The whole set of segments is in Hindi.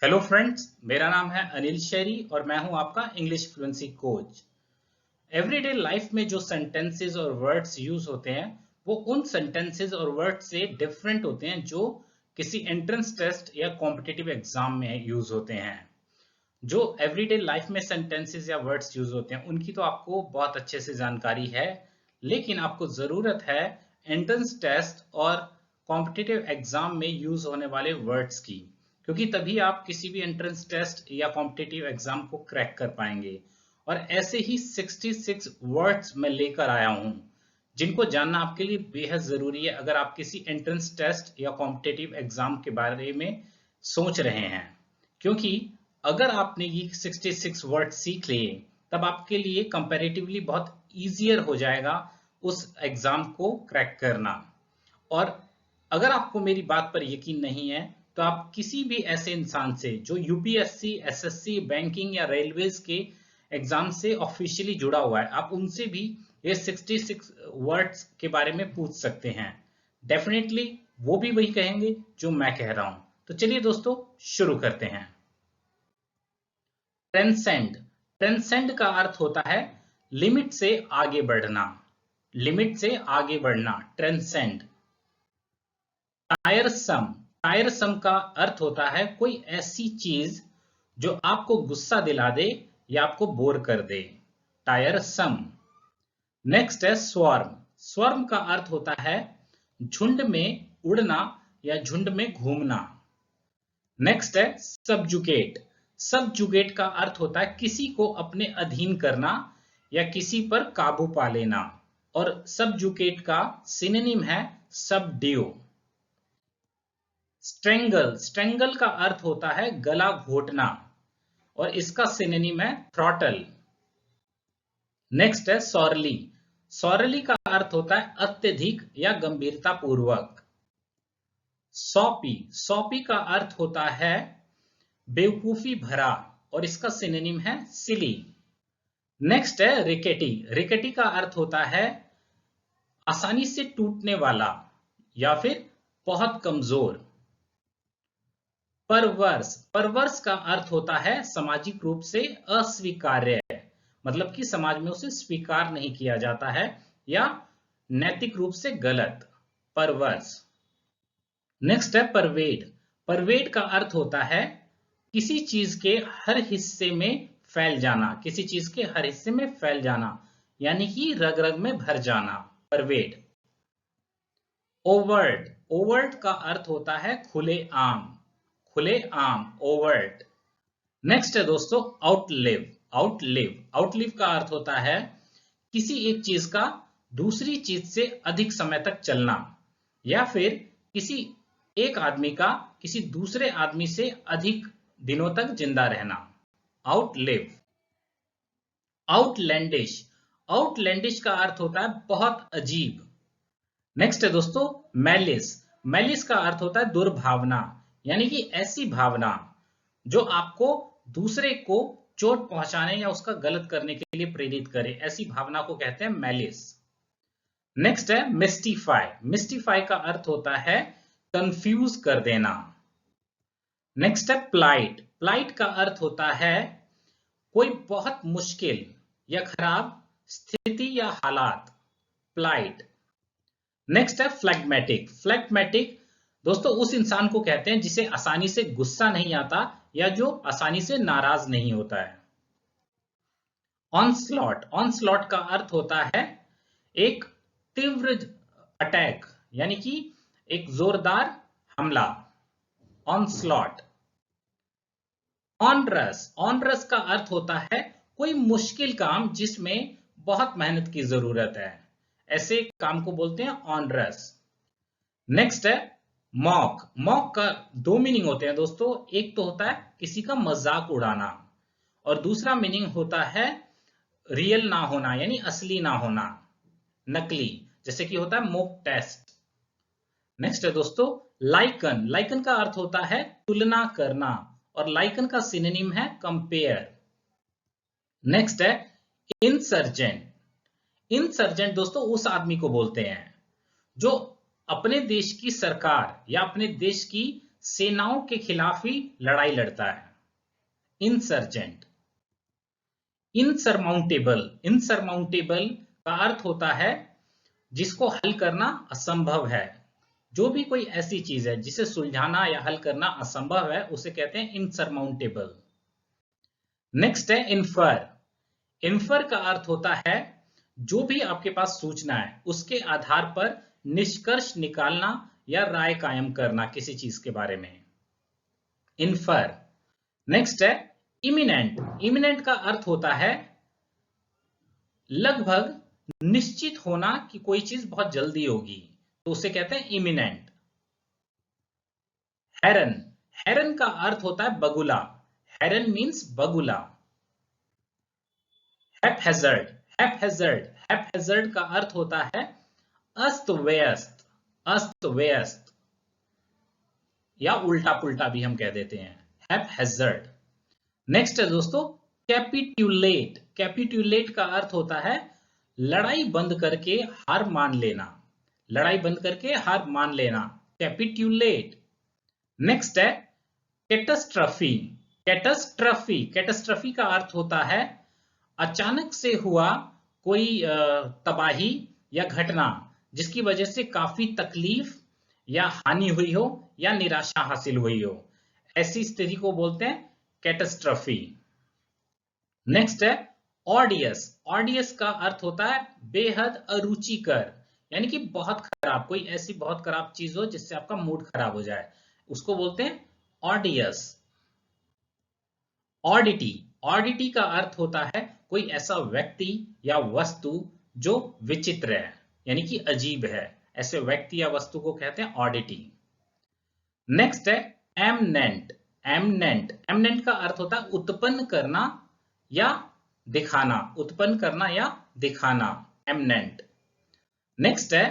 हेलो फ्रेंड्स, मेरा नाम है अनिल शेरी और मैं हूं आपका English fluency coach. Everyday life में जो सेंटेंसेस और वर्ड्स यूज होते हैं वो उन सेंटेंसेस और वर्ड्स से डिफरेंट होते हैं जो किसी एंट्रेंस टेस्ट या कॉम्पिटिटिव एग्जाम में यूज होते हैं। जो एवरीडे लाइफ में सेंटेंसेस या वर्ड्स यूज होते हैं उनकी तो आपको बहुत अच्छे से जानकारी है, लेकिन आपको जरूरत है एंट्रेंस टेस्ट और कॉम्पिटिटिव एग्जाम में यूज होने वाले वर्ड्स की, क्योंकि तभी आप किसी भी एंट्रेंस टेस्ट या कॉम्पिटिटिव एग्जाम को क्रैक कर पाएंगे। और ऐसे ही 66 वर्ड्स मैं लेकर आया हूं जिनको जानना आपके लिए बेहद जरूरी है अगर आप किसी एंट्रेंस टेस्ट या कॉम्पिटिटिव एग्जाम के बारे में सोच रहे हैं। क्योंकि अगर आपने ये 66 वर्ड सीख लिए तब आपके लिए कंपैरेटिवली बहुत इजियर हो जाएगा उस एग्जाम को क्रैक करना। और अगर आपको मेरी बात पर यकीन नहीं है तो आप किसी भी ऐसे इंसान से जो यूपीएससी, एसएससी, बैंकिंग या रेलवेज के एग्जाम से ऑफिशियली जुड़ा हुआ है, आप उनसे भी ये 66 वर्ड्स के बारे में पूछ सकते हैं। डेफिनेटली वो भी वही कहेंगे जो मैं कह रहा हूं। तो चलिए दोस्तों, शुरू करते हैं। ट्रांसेंड। ट्रांसेंड का अर्थ होता है लिमिट से आगे बढ़ना। लिमिट से आगे बढ़ना, ट्रांसेंड। टायरसम। टायरसम का अर्थ होता है कोई ऐसी चीज जो आपको गुस्सा दिला दे या आपको बोर कर दे। टायरसम। नेक्स्ट है स्वॉर्म। स्वॉर्म का अर्थ होता है झुंड में उड़ना या झुंड में घूमना। नेक्स्ट है सबजुगेट। सबजुगेट का अर्थ होता है किसी को अपने अधीन करना या किसी पर काबू पा लेना। और सबजुगेट का सिनोनिम है सबड्यू। स्ट्रेंगल। स्ट्रेंगल का अर्थ होता है गला घोटना और इसका सिनोनिम है थ्रॉटल। नेक्स्ट है सॉरली। सॉरली का अर्थ होता है अत्यधिक या गंभीरता पूर्वक। सॉपी। सॉपी का अर्थ होता है बेवकूफी भरा और इसका सिनोनिम है सिली। नेक्स्ट है रिकेटी। रिकेटी का अर्थ होता है आसानी से टूटने वाला या फिर बहुत कमजोर। परवर्स। परवर्स का अर्थ होता है सामाजिक रूप से अस्वीकार्य, मतलब कि समाज में उसे स्वीकार नहीं किया जाता है या नैतिक रूप से गलत। परवर्स। नेक्स्ट है परवेड। परवेड का अर्थ होता है किसी चीज के हर हिस्से में फैल जाना, किसी चीज के हर हिस्से में फैल जाना, यानी कि रग रग में भर जाना। परवेड। ओवर्ट। ओवर्ट का अर्थ होता है खुले आम। खुले आम, ओवर्ट। नेक्स्ट है दोस्तों आउटलिव। आउटलिव। आउटलिव का अर्थ होता है किसी एक चीज का दूसरी चीज से अधिक समय तक चलना या फिर किसी एक आदमी का किसी दूसरे आदमी से अधिक दिनों तक जिंदा रहना। आउटलिव। आउटलैंडिश। आउटलैंडिश का अर्थ होता है बहुत अजीब। नेक्स्ट है दोस्तों मैलिस। मैलिस का अर्थ होता है दुर्भावना, यानी कि ऐसी भावना जो आपको दूसरे को चोट पहुंचाने या उसका गलत करने के लिए प्रेरित करे, ऐसी भावना को कहते हैं मैलिस। नेक्स्ट है मिस्टीफाई। मिस्टीफाई का अर्थ होता है कंफ्यूज कर देना। नेक्स्ट है प्लाइट। प्लाइट का अर्थ होता है कोई बहुत मुश्किल या खराब स्थिति या हालात। प्लाइट। नेक्स्ट है फ्लैग्मेटिक। फ्लैग्मेटिक दोस्तों उस इंसान को कहते हैं जिसे आसानी से गुस्सा नहीं आता या जो आसानी से नाराज नहीं होता है। ऑनस्लॉट। ऑनस्लॉट का अर्थ होता है एक तीव्र अटैक, यानी कि एक जोरदार हमला। ऑनस्लॉट। ऑनरस। ऑनरस का अर्थ होता है कोई मुश्किल काम जिसमें बहुत मेहनत की जरूरत है, ऐसे काम को बोलते हैं ऑनरस। नेक्स्ट है मॉक। मॉक का दो मीनिंग होते हैं दोस्तों, एक तो होता है किसी का मजाक उड़ाना और दूसरा मीनिंग होता है रियल ना होना, यानी असली ना होना, नकली, जैसे कि होता है मॉक टेस्ट। नेक्स्ट है दोस्तों लाइकन। लाइकन का अर्थ होता है तुलना करना और लाइकन का सिनोनिम है कंपेयर। नेक्स्ट है इंसर्जेंट। इंसर्जेंट दोस्तों उस आदमी को बोलते हैं जो अपने देश की सरकार या अपने देश की सेनाओं के खिलाफ ही लड़ाई लड़ता है। इंसर्जेंट, इनसरमाउंटेबल, इनसरमाउंटेबल का अर्थ होता है जिसको हल करना असंभव है। जो भी कोई ऐसी चीज है जिसे सुलझाना या हल करना असंभव है उसे कहते हैं इनसरमाउंटेबल। नेक्स्ट है इन्फर। इन्फर का अर्थ होता है जो भी आपके पास सूचना है उसके आधार पर निष्कर्ष निकालना या राय कायम करना किसी चीज के बारे में। इन्फर। नेक्स्ट है इमिनेंट। इमिनेंट का अर्थ होता है लगभग निश्चित होना कि कोई चीज बहुत जल्दी होगी, तो उसे कहते हैं इमिनेंट। हेरन। हेरन का अर्थ होता है बगुला। हेरन मींस बगुला। हैपहैजर्ड। हैपहैजर्ड। हैपहैजर्ड का अर्थ होता है अस्त व्यस्त। अस्त व्यस्त या उल्टा पुल्टा भी हम कह देते हैं, हैपहैजर्ड। नेक्स्ट है दोस्तों कैपिट्यूलेट। कैपिट्यूलेट का अर्थ होता है लड़ाई बंद करके हार मान लेना। लड़ाई बंद करके हार मान लेना, कैपिट्यूलेट। नेक्स्ट है कैटास्ट्रफी। कैटास्ट्रफी। कैटास्ट्रफी का अर्थ होता है अचानक से हुआ कोई तबाही या घटना जिसकी वजह से काफी तकलीफ या हानि हुई हो या निराशा हासिल हुई हो, ऐसी स्थिति को बोलते हैं कैटास्ट्रफी। नेक्स्ट है ऑडियस। ऑडियस का अर्थ होता है बेहद अरुचिकर, यानी कि बहुत खराब, कोई ऐसी बहुत खराब चीज हो जिससे आपका मूड खराब हो जाए, उसको बोलते हैं ऑडियस। ऑडिटी। ऑडिटी का अर्थ होता है कोई ऐसा व्यक्ति या वस्तु जो विचित्र है, यानी कि अजीब है, ऐसे व्यक्ति या वस्तु को कहते हैं ऑडिटी। नेक्स्ट है एमनेंट। एमनेंट। एमनेंट का अर्थ होता है उत्पन्न करना या दिखाना। उत्पन्न करना या दिखाना, एमनेंट। नेक्स्ट है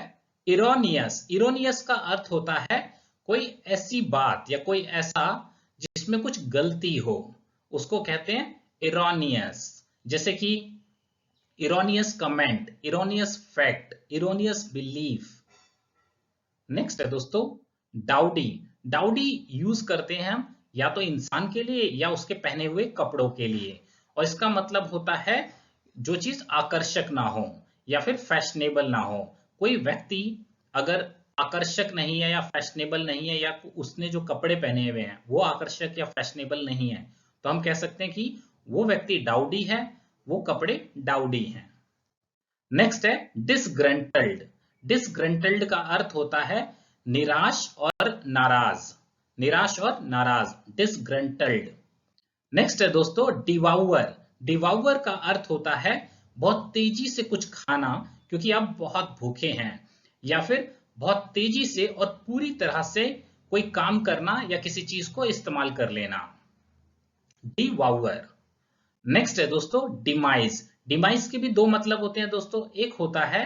इरोनियस। इरोनियस का अर्थ होता है कोई ऐसी बात या कोई ऐसा जिसमें कुछ गलती हो, उसको कहते हैं इरोनियस। जैसे कि erroneous comment, erroneous fact, erroneous belief. Next है दोस्तों डाउडी। डाउडी यूज करते हैं हम या तो इंसान के लिए या उसके पहने हुए कपड़ों के लिए, और इसका मतलब होता है जो चीज आकर्षक ना हो या फिर फैशनेबल ना हो। कोई व्यक्ति अगर आकर्षक नहीं है या फैशनेबल नहीं है, या उसने जो कपड़े पहने हुए हैं वो आकर्षक या फैशनेबल नहीं है, तो हम कह सकते हैं कि वो व्यक्ति डाउडी है, वो कपड़े डाउडी हैं। नेक्स्ट है डिसग्रंटल्ड। डिसग्रंटल्ड का अर्थ होता है निराश और नाराज। निराश और नाराज, डिसग्रंटल्ड। नेक्स्ट है दोस्तों डिवाउअर। डिवाउअर का अर्थ होता है बहुत तेजी से कुछ खाना क्योंकि आप बहुत भूखे हैं, या फिर बहुत तेजी से और पूरी तरह से कोई काम करना या किसी चीज को इस्तेमाल कर लेना, डिवाउअर। नेक्स्ट है दोस्तों डिमाइज। डिमाइज के भी दो मतलब होते हैं दोस्तों, एक होता है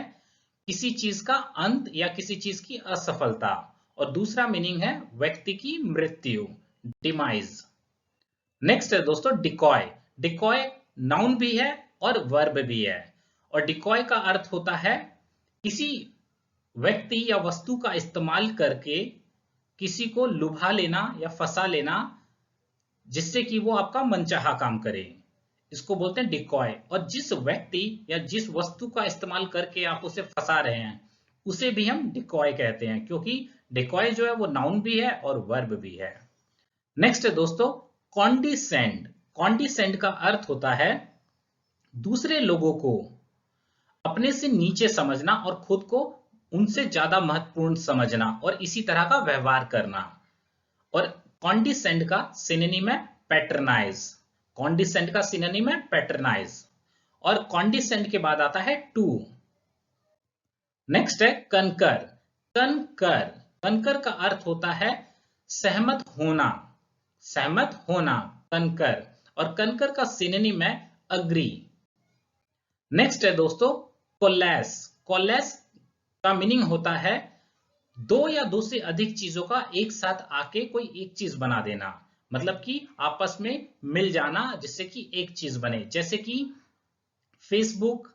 किसी चीज का अंत या किसी चीज की असफलता, और दूसरा मीनिंग है व्यक्ति की मृत्यु, डिमाइज। नेक्स्ट है दोस्तों डिकॉय। डिकॉय नाउन भी है और वर्ब भी है, और डिकॉय का अर्थ होता है किसी व्यक्ति या वस्तु का इस्तेमाल करके किसी को लुभा लेना या फंसा लेना जिससे कि वो आपका मनचाहा काम करे, इसको बोलते हैं डिकॉय। और जिस व्यक्ति या जिस वस्तु का इस्तेमाल करके आप उसे फंसा रहे हैं उसे भी हम डिकॉय कहते हैं, क्योंकि डिकॉय जो है वो नाउन भी है और वर्ब भी है। नेक्स्ट है दोस्तों कॉन्डिसेंड। कॉन्डिसेंड का अर्थ होता है दूसरे लोगों को अपने से नीचे समझना और खुद को उनसे ज्यादा महत्वपूर्ण समझना और इसी तरह का व्यवहार करना। और कॉन्डिसेंड का सिनोनिम है पैट्रनाइज। कॉन्डिसेंड का सिनोनिम है पैट्रनाइज, और कॉन्डिसेंड के बाद आता है टू। नेक्स्ट है कनकर। कनकर। कनकर का अर्थ होता है सहमत होना। सहमत होना, कनकर। और कनकर का सिनोनिम है अग्री। नेक्स्ट है दोस्तों कोलैस। कोलैस का मीनिंग होता है दो या दो से अधिक चीजों का एक साथ आके कोई एक चीज बना देना, मतलब कि आपस में मिल जाना जिससे कि एक चीज बने। जैसे कि फेसबुक,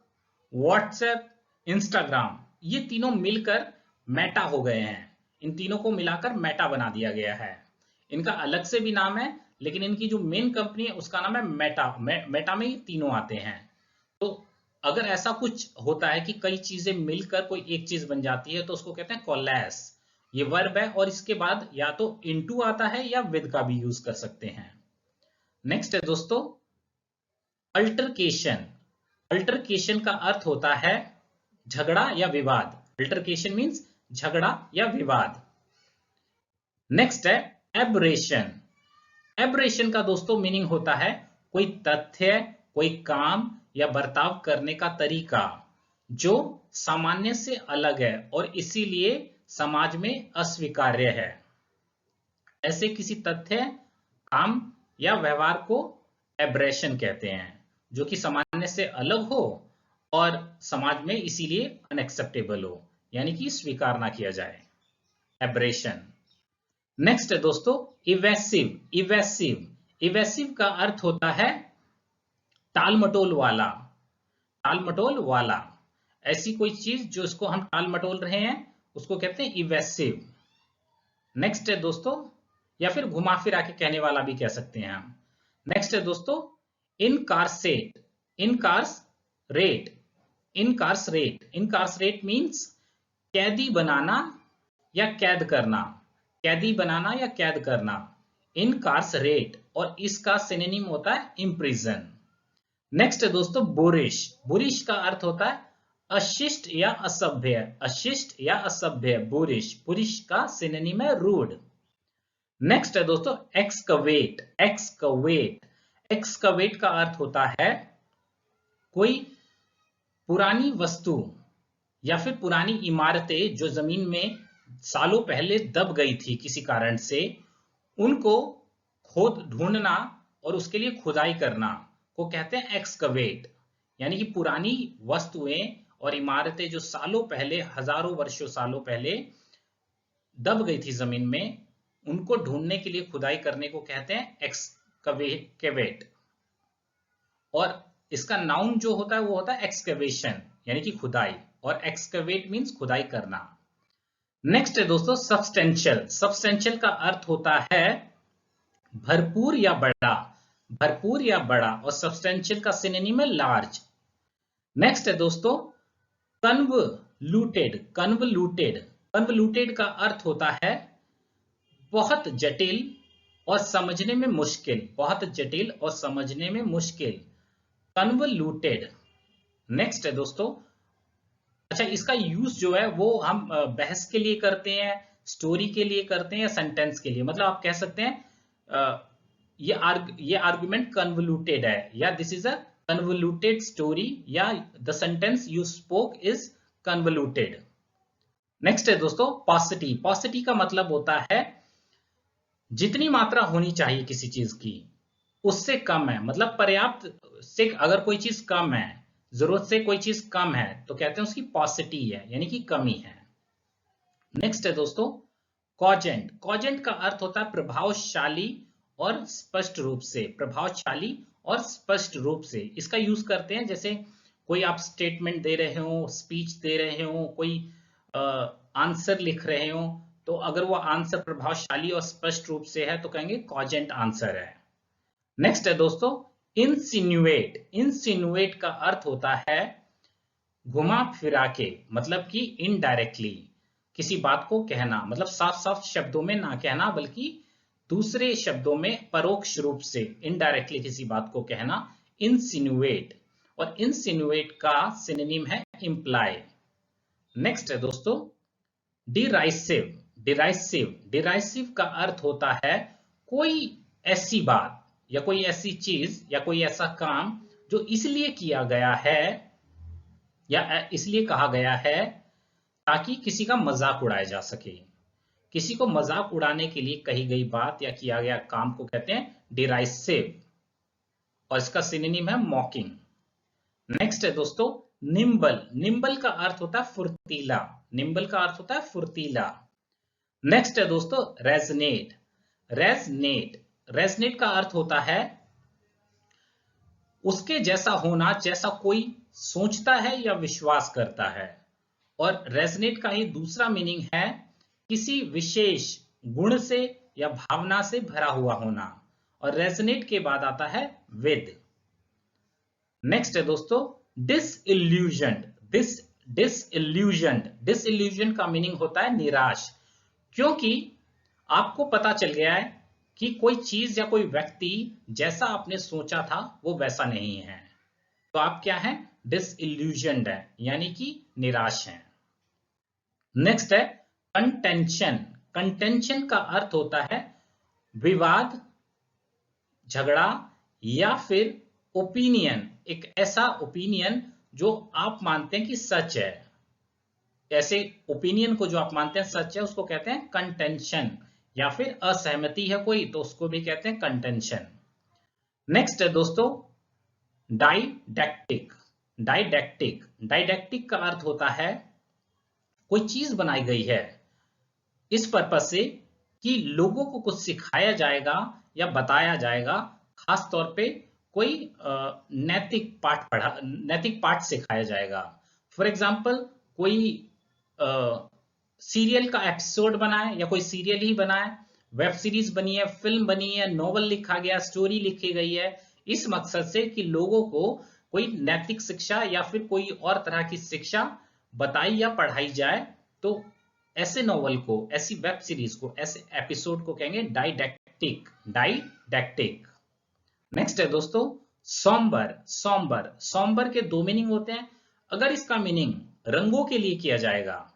व्हाट्सएप, इंस्टाग्राम, ये तीनों मिलकर मेटा हो गए हैं। इन तीनों को मिलाकर मेटा बना दिया गया है। इनका अलग से भी नाम है, लेकिन इनकी जो मेन कंपनी है उसका नाम है मेटा। मेटा में ये तीनों आते हैं। तो अगर ऐसा कुछ होता है कि कई चीजें मिलकर कोई एक चीज बन जाती है तो उसको कहते हैं कोलैस। ये वर्ब है और इसके बाद या तो इनटू आता है या विद का भी यूज कर सकते हैं। नेक्स्ट है दोस्तों अल्टरकेशन। अल्टरकेशन का अर्थ होता है झगड़ा या विवाद। अल्टरकेशन मींस झगड़ा या विवाद। नेक्स्ट है एब्रेशन। एब्रेशन का दोस्तों मीनिंग होता है कोई तथ्य, कोई काम या बर्ताव करने का तरीका जो सामान्य से अलग है और इसीलिए समाज में अस्वीकार्य है। ऐसे किसी तथ्य, काम या व्यवहार को एब्रेशन कहते हैं जो कि सामान्य से अलग हो और समाज में इसीलिए अनएक्सेप्टेबल हो, यानी कि स्वीकार ना किया जाए। एब्रेशन। नेक्स्ट है दोस्तों इवेसिव। इवेसिव, इवेसिव का अर्थ होता है टाल मटोल वाला। टाल मटोल वाला, ऐसी कोई चीज जो इसको हम टाल मटोल रहे हैं उसको कहते हैं इवेसिव। नेक्स्ट है दोस्तों, या फिर घुमा फिरा के कहने वाला भी कह सकते हैं हम। नेक्स्ट है दोस्तों इनकार्सेट। इनकार्सरेट। इनकार्सरेट, इनकार्सरेट मींस कैदी बनाना या कैद करना। कैदी बनाना या कैद करना, इनकार्सरेट। और इसका सिनोनिम होता है इम्प्रिजन। नेक्स्ट है दोस्तों बुरिश। बुरिश का अर्थ होता है अशिष्ट या असभ्य। अशिष्ट या असभ्य, बुरिश। बुरिश का सिनोनिम है रूड। नेक्स्ट है दोस्तों एक्सकवेट। एक्सकवेट। एक्सकवेट का अर्थ होता है कोई पुरानी वस्तु या फिर पुरानी इमारतें जो जमीन में सालों पहले दब गई थी किसी कारण से, उनको खोद ढूंढना और उसके लिए खुदाई करना को कहते हैं एक्सकवेट। यानी कि पुरानी वस्तुएं और इमारतें जो सालों पहले, हजारों वर्षों सालों पहले दब गई थी जमीन में, उनको ढूंढने के लिए खुदाई करने को कहते हैं एक्सकवेट। और इसका नाउन जो होता है वो होता है एक्सकवेशन, यानी कि खुदाई, और एक्सकवेट मींस खुदाई करना। नेक्स्ट है दोस्तों सब्सटेंशियल। सब्सटेंशियल का अर्थ होता है भरपूर या बड़ा। भरपूर या बड़ा, और सब्सटेंशियल का सिनोनिम है लार्ज। नेक्स्ट है दोस्तों कन्वलूटेड। कन्वलूटेड। कन्वलूटेड का अर्थ होता है बहुत जटिल और समझने में मुश्किल। बहुत जटिल और समझने में मुश्किल, कन्वलूटेड। नेक्स्ट है दोस्तों, अच्छा इसका यूज जो है वो हम बहस के लिए करते हैं, स्टोरी के लिए करते हैं या सेंटेंस के लिए। मतलब आप कह सकते हैं ये आर्गुमेंट कन्वोल्यूटेड है, या this is a convoluted story, या the sentence you spoke is convoluted. Next है दोस्तों पॉसिटी। पॉसिटी का मतलब होता है जितनी मात्रा होनी चाहिए किसी चीज की उससे कम है। मतलब पर्याप्त से अगर कोई चीज कम है, जरूरत से कोई चीज कम है, तो कहते हैं उसकी पॉसिटी है, यानी कि कमी है। नेक्स्ट है दोस्तों कॉजेंट। कॉजेंट का अर्थ होता है प्रभावशाली और स्पष्ट रूप से। प्रभावशाली और स्पष्ट रूप से इसका यूज करते हैं जैसे कोई आप स्टेटमेंट दे रहे हो, स्पीच दे रहे हो, कोई आंसर लिख रहे हो, तो अगर वो आंसर प्रभावशाली और स्पष्ट रूप से है तो कहेंगे कॉजेंट आंसर है। नेक्स्ट है दोस्तों इंसिनुएट। इंसिनुएट का अर्थ होता है घुमा फिरा के, मतलब कि इनडायरेक्टली किसी बात को कहना। मतलब साफ साफ शब्दों में ना कहना, बल्कि दूसरे शब्दों में परोक्ष रूप से, इनडायरेक्टली किसी बात को कहना, इंसिनुएट। और इंसिनुएट का सिनोनिम है इंप्लाई। नेक्स्ट है दोस्तों डिराइसिव। डिराइसिव। डिराइसिव का अर्थ होता है कोई ऐसी बात या कोई ऐसी चीज या कोई ऐसा काम जो इसलिए किया गया है या इसलिए कहा गया है ताकि किसी का मजाक उड़ाया जा सके। किसी को मजाक उड़ाने के लिए कही गई बात या किया गया काम को कहते हैं डिराइसिव, और इसका सिनोनिम है मॉकिंग। नेक्स्ट है दोस्तों निम्बल। निम्बल का अर्थ होता है फुर्तीला। निम्बल का अर्थ होता है फुर्तीला। नेक्स्ट है दोस्तों रेजनेट। रेजनेट। रेजनेट का अर्थ होता है उसके जैसा होना जैसा कोई सोचता है या विश्वास करता है। और रेजनेट का ही दूसरा मीनिंग है किसी विशेष गुण से या भावना से भरा हुआ होना, और रेजोनेट के बाद आता है विद। नेक्स्ट है दोस्तों डिसइल्यूजन्ड। डिसइल्यूजन का मीनिंग होता है निराश, क्योंकि आपको पता चल गया है कि कोई चीज या कोई व्यक्ति जैसा आपने सोचा था वो वैसा नहीं है, तो आप क्या हैं, डिसइल्यूजन्ड है, यानी कि निराश हैं। नेक्स्ट है कंटेंशन। कंटेंशन का अर्थ होता है विवाद, झगड़ा या फिर ओपिनियन, एक ऐसा ओपिनियन जो आप मानते हैं कि सच है, ऐसे ओपिनियन को जो आप मानते हैं सच है उसको कहते हैं कंटेंशन, या फिर असहमति है कोई तो उसको भी कहते हैं कंटेंशन। नेक्स्ट है दोस्तों डाइडेक्टिक। डाइडेक्टिक का अर्थ होता है कोई चीज बनाई गई है इस पर्पज से कि लोगों को कुछ सिखाया जाएगा या बताया जाएगा, खास तौर पे कोई नैतिक पाठ सिखाया जाएगा। फॉर एग्जाम्पल कोई सीरियल का एपिसोड बना है या कोई सीरियल ही बना है, वेब सीरीज बनी है, फिल्म बनी है, नॉवल लिखा गया, स्टोरी लिखी गई है, इस मकसद से कि लोगों को कोई नैतिक शिक्षा या फिर कोई और तरह की शिक्षा बताई या पढ़ाई जाए, तो ऐसे नॉवल को, ऐसी वेब सीरीज को, ऐसे एपिसोड को कहेंगे डाइडेक्टिक। नेक्स्ट है दोस्तों सॉम्बर के दो मीनिंग होते हैं। अगर इसका मीनिंग रंगों के लिए किया जाएगा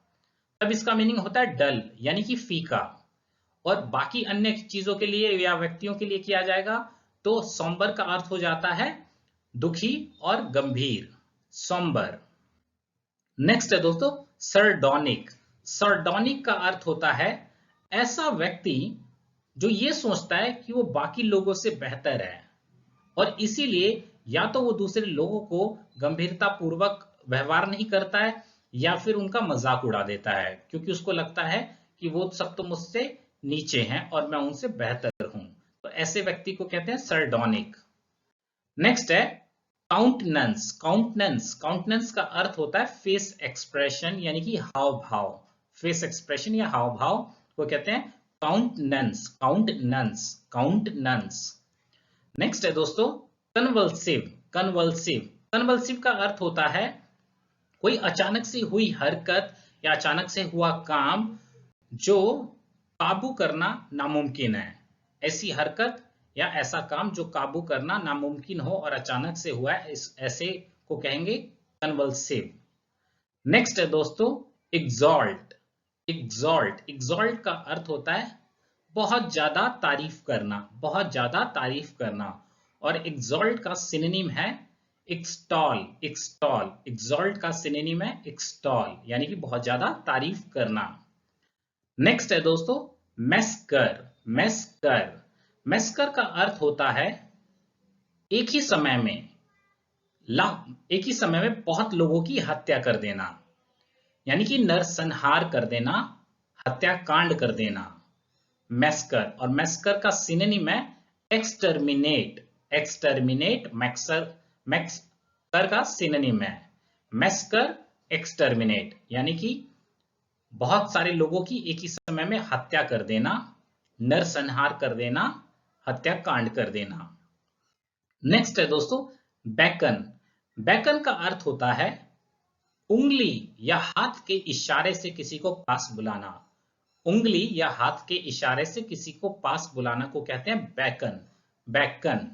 तब इसका मीनिंग होता है डल, यानी कि फीका, और बाकी अन्य चीजों के लिए या व्यक्तियों के लिए किया जाएगा तो सॉम्बर का अर्थ हो जाता है दुखी और गंभीर, सॉम्बर। नेक्स्ट है दोस्तों सरडोनिक। सरडोनिक का अर्थ होता है ऐसा व्यक्ति जो ये सोचता है कि वो बाकी लोगों से बेहतर है और इसीलिए या तो वो दूसरे लोगों को गंभीरता पूर्वक व्यवहार नहीं करता है या फिर उनका मजाक उड़ा देता है, क्योंकि उसको लगता है कि वो सब तो मुझसे नीचे हैं और मैं उनसे बेहतर हूं, तो ऐसे व्यक्ति को कहते हैं सरडोनिक। नेक्स्ट है काउंटनेंस का अर्थ होता है फेस एक्सप्रेशन, यानी कि हाव भाव। फेस एक्सप्रेशन या हाव भाव को कहते हैं काउंटनेंस। नेक्स्ट है दोस्तों कन्वल्सिव का अर्थ होता है कोई अचानक से हुई हरकत या अचानक से हुआ काम जो काबू करना नामुमकिन है। ऐसी हरकत या ऐसा काम जो काबू करना नामुमकिन हो और अचानक से हुआ है, ऐसे को कहेंगे कन्वल्सिव। नेक्स्ट है दोस्तों एग्जॉल्ट का अर्थ होता है बहुत ज्यादा तारीफ करना, और एग्जॉल्ट का सिनोनिम है एक्सटॉल। एग्जॉल्ट का सिनोनिम है एक्सटॉल, यानी कि बहुत ज्यादा तारीफ करना। नेक्स्ट है दोस्तों मैस्कर का अर्थ होता है एक ही समय में बहुत लोगों की हत्या कर देना, यानी कि नरसंहार कर देना, हत्याकांड कर देना, मैस्कर। और मैस्कर का सिनोनिम है एक्सटर्मिनेट। मैस्कर का सिनोनिम है मैस्कर एक्सटर्मिनेट, यानी कि बहुत सारे लोगों की एक ही समय में हत्या कर देना, नरसंहार कर देना, हत्याकांड कर देना। नेक्स्ट है दोस्तों बैकन का अर्थ होता है उंगली या हाथ के इशारे से किसी को पास बुलाना। उंगली या हाथ के इशारे से किसी को पास बुलाना को कहते हैं बैकन।